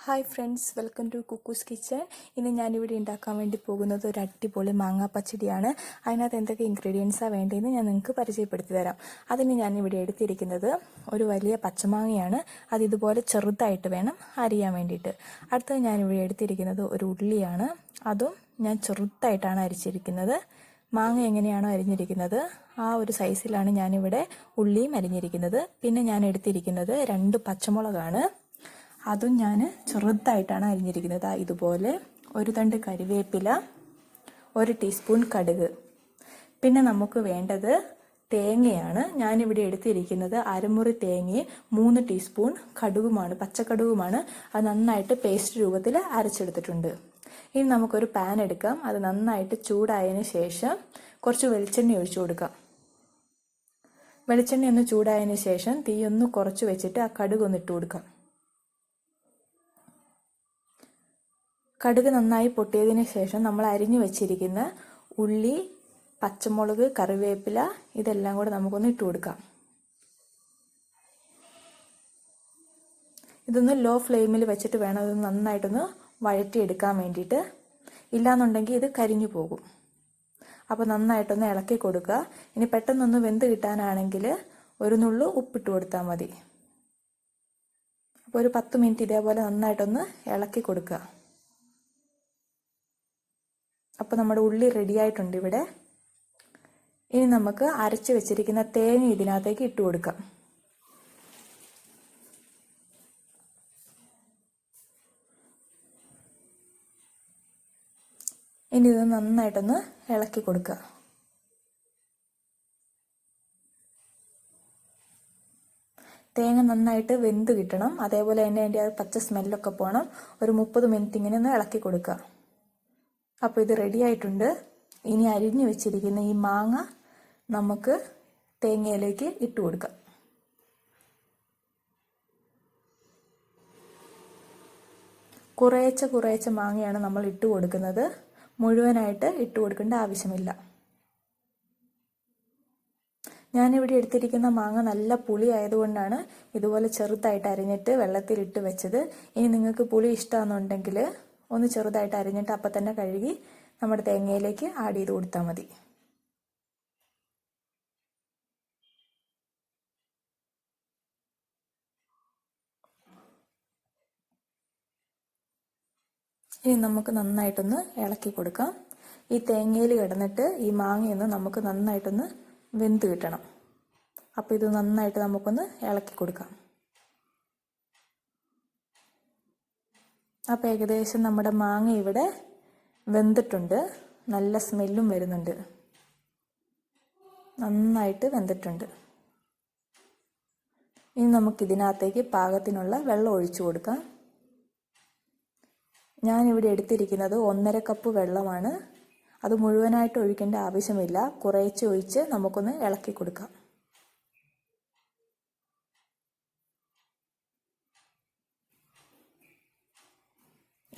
Hi friends, welcome to Kukku's kitchen. ഇന്ന് ഞാനിവിടെ ഉണ്ടാക്കാൻ വേണ്ടി പോകുന്നത് ഒരു അടിപൊളി മാങ്ങ പച്ചടിയാണ്. അതിനകത്ത് എന്തൊക്കെ ഇൻഗ്രീഡിയൻസാണ് വേണ്ടതെന്ന് ഞാൻ നിങ്ങൾക്ക് പരിചയപ്പെടുത്തി തരാം. അതിന് ഞാനിവിടെ എടുത്തിരിക്കുന്നത് ഒരു വലിയ പച്ചമാങ്ങയാണ്. അത് ഇതുപോലെ ചെറുതായിട്ട് വേണം അരിയാൻ വേണ്ടിയിട്ട്. അടുത്തത് ഞാനിവിടെ എടുത്തിരിക്കുന്നത് ഒരു ഉള്ളിയാണ്. അതും ഞാൻ ചെറുതായിട്ടാണ് അരിച്ചിരിക്കുന്നത്. മാങ്ങ എങ്ങനെയാണോ അരിഞ്ഞിരിക്കുന്നത് ആ ഒരു സൈസിലാണ് ഞാനിവിടെ ഉള്ളിയും അരിഞ്ഞിരിക്കുന്നത്. പിന്നെ ഞാൻ എടുത്തിരിക്കുന്നത് 2 പച്ചമുളകാണ്. അതും ഞാൻ ചെറുതായിട്ടാണ് അരിഞ്ഞിരിക്കുന്നത്. ഇതുപോലെ ഒരു തണ്ട് കരിവേപ്പില, 1 ടീസ്പൂൺ കടുക്. പിന്നെ നമുക്ക് വേണ്ടത് തേങ്ങയാണ്. ഞാനിവിടെ എടുത്തിരിക്കുന്നത് അരമുറി തേങ്ങയും 3 ടീസ്പൂൺ കടുകുമാണ്, പച്ചക്കടുകുമാണ്. അത് നന്നായിട്ട് പേസ്റ്റ് രൂപത്തിൽ അരച്ചെടുത്തിട്ടുണ്ട്. ഇനി നമുക്കൊരു പാൻ എടുക്കാം. അത് നന്നായിട്ട് ചൂടായതിന് ശേഷം കുറച്ച് വെളിച്ചെണ്ണ ഒഴിച്ചു കൊടുക്കാം. വെളിച്ചെണ്ണ ഒന്ന് ചൂടായതിന് ശേഷം തീ ഒന്ന് കുറച്ച് വെച്ചിട്ട് ആ കടുക് ഒന്ന് ഇട്ട് കൊടുക്കാം. കടുക് നന്നായി പൊട്ടിയതിന് ശേഷം നമ്മൾ അരിഞ്ഞു വെച്ചിരിക്കുന്ന ഉള്ളി, പച്ചമുളക്, കറിവേപ്പില ഇതെല്ലാം കൂടെ നമുക്കൊന്ന് ഇട്ട് കൊടുക്കാം. ഇതൊന്ന് ലോ ഫ്ലെയിമിൽ വെച്ചിട്ട് വേണം ഇത് നന്നായിട്ടൊന്ന് വഴറ്റിയെടുക്കാൻ വേണ്ടിയിട്ട്. ഇല്ലാന്നുണ്ടെങ്കിൽ ഇത് കരിഞ്ഞു പോകും. അപ്പോൾ നന്നായിട്ടൊന്ന് ഇളക്കി കൊടുക്കുക. ഇനി പെട്ടെന്നൊന്ന് വെന്ത് കിട്ടാനാണെങ്കിൽ ഒരു നുള്ളു ഉപ്പിട്ട് കൊടുത്താൽ മതി. അപ്പോൾ ഒരു 10 മിനിറ്റ് ഇതേപോലെ നന്നായിട്ടൊന്ന് ഇളക്കി കൊടുക്കുക. അപ്പോൾ നമ്മുടെ ഉള്ളി റെഡി ആയിട്ടുണ്ട് ഇവിടെ. ഇനി നമുക്ക് അരച്ച് വെച്ചിരിക്കുന്ന തേങ്ങ ഇതിനകത്തേക്ക് ഇട്ട് കൊടുക്കാം. ഇനി ഇത് നന്നായിട്ടൊന്ന് ഇളക്കി കൊടുക്കുക. തേങ്ങ നന്നായിട്ട് വെന്ത് കിട്ടണം. അതേപോലെ തന്നെ അതിൻ്റെ ആ പച്ച സ്മെല്ലൊക്കെ പോകണം. ഒരു 30 മിനിറ്റ് ഇങ്ങനെ ഒന്ന് ഇളക്കി കൊടുക്കുക. അപ്പോൾ ഇത് റെഡി ആയിട്ടുണ്ട്. ഇനി അരിഞ്ഞു വെച്ചിരിക്കുന്ന ഈ മാങ്ങ നമുക്ക് തേങ്ങയിലേക്ക് ഇട്ട് കൊടുക്കാം. കുറേശ്ശെ മാങ്ങയാണ് നമ്മൾ ഇട്ട് കൊടുക്കുന്നത്. മുഴുവനായിട്ട് ഇട്ട് കൊടുക്കേണ്ട ആവശ്യമില്ല. ഞാനിവിടെ എടുത്തിരിക്കുന്ന മാങ്ങ നല്ല പുളി ആയതുകൊണ്ടാണ് ഇതുപോലെ ചെറുതായിട്ട് അരിഞ്ഞിട്ട് വെള്ളത്തിലിട്ട് വെച്ചത്. ഇനി നിങ്ങൾക്ക് പുളി ഇഷ്ടമാണെന്നുണ്ടെങ്കിൽ ഒന്ന് ചെറുതായിട്ട് അരിഞ്ഞിട്ട് അപ്പം തന്നെ കഴുകി നമ്മുടെ തേങ്ങയിലേക്ക് ആഡ് ചെയ്ത് കൊടുത്താൽ മതി. ഇനി നമുക്ക് നന്നായിട്ടൊന്ന് ഇളക്കി കൊടുക്കാം. ഈ തേങ്ങയിൽ കിടന്നിട്ട് ഈ മാങ്ങയൊന്ന് നമുക്ക് നന്നായിട്ടൊന്ന് വെന്ത് കിട്ടണം. അപ്പോൾ ഇത് നന്നായിട്ട് നമുക്കൊന്ന് ഇളക്കി കൊടുക്കാം. അപ്പോൾ ഏകദേശം നമ്മുടെ മാങ്ങ ഇവിടെ വെന്തിട്ടുണ്ട്. നല്ല സ്മെല്ലും വരുന്നുണ്ട്. നന്നായിട്ട് വെന്തിട്ടുണ്ട്. ഇനി നമുക്കിതിനകത്തേക്ക് പാകത്തിനുള്ള വെള്ളം ഒഴിച്ചു കൊടുക്കാം. ഞാനിവിടെ എടുത്തിരിക്കുന്നത് 1.5 കപ്പ് വെള്ളമാണ്. അത് മുഴുവനായിട്ട് ഒഴിക്കേണ്ട ആവശ്യമില്ല. കുറേശ്ശെ ഒഴിച്ച് നമുക്കൊന്ന് ഇളക്കി കൊടുക്കാം.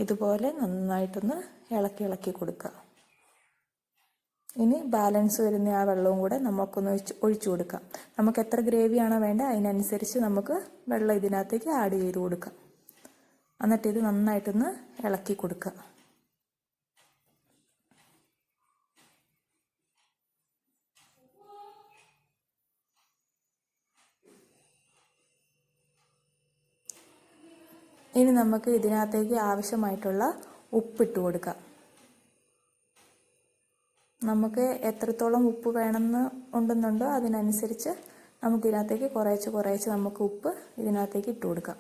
ഇതുപോലെ നന്നായിട്ടൊന്ന് ഇളക്കി കൊടുക്കുക. ഇനി ബാലൻസ് വരുന്ന ആ വെള്ളവും കൂടെ നമുക്കൊന്ന് ഒഴിച്ചു കൊടുക്കാം. നമുക്ക് എത്ര ഗ്രേവിയാണോ വേണ്ടത് അതിനനുസരിച്ച് നമുക്ക് വെള്ളം ഇതിനകത്തേക്ക് ആഡ് ചെയ്ത് കൊടുക്കാം. എന്നിട്ട് ഇത് നന്നായിട്ടൊന്ന് ഇളക്കി കൊടുക്കുക. ഇനി നമുക്ക് ഇതിനകത്തേക്ക് ആവശ്യമായിട്ടുള്ള ഉപ്പിട്ട് കൊടുക്കാം. നമുക്ക് എത്രത്തോളം ഉപ്പ് വേണമെന്ന് ഉണ്ടെന്നുണ്ടോ അതിനനുസരിച്ച് നമുക്ക് ഇതിനകത്തേക്ക് കുറേശ്ശെ നമുക്ക് ഉപ്പ് ഇതിനകത്തേക്ക് ഇട്ട് കൊടുക്കാം.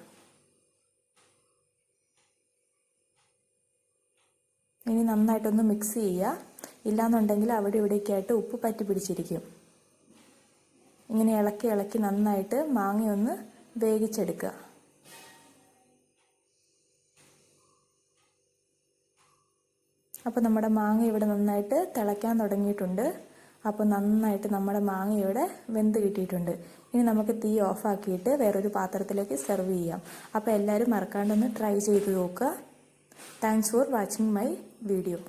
ഇനി നന്നായിട്ടൊന്ന് മിക്സ് ചെയ്യുക. ഇല്ലാന്നുണ്ടെങ്കിൽ അവിടെ ഇവിടേക്ക് ആയിട്ട് ഉപ്പ് പറ്റി പിടിച്ചിരിക്കും. ഇങ്ങനെ ഇളക്കി നന്നായിട്ട് മാങ്ങയൊന്ന് വേവിച്ചെടുക്കുക. അപ്പോൾ നമ്മുടെ മാങ്ങ ഇവിടെ നന്നായിട്ട് തിളയ്ക്കാൻ തുടങ്ങിയിട്ടുണ്ട്. അപ്പോൾ നന്നായിട്ട് നമ്മുടെ മാങ്ങ ഇവിടെ വെന്ത് കിട്ടിയിട്ടുണ്ട്. ഇനി നമുക്ക് തീ ഓഫാക്കിയിട്ട് വേറൊരു പാത്രത്തിലേക്ക് സെർവ് ചെയ്യാം. അപ്പോൾ എല്ലാവരും മറക്കാണ്ടൊന്ന് ട്രൈ ചെയ്ത് നോക്കുക. Thanks for watching my video.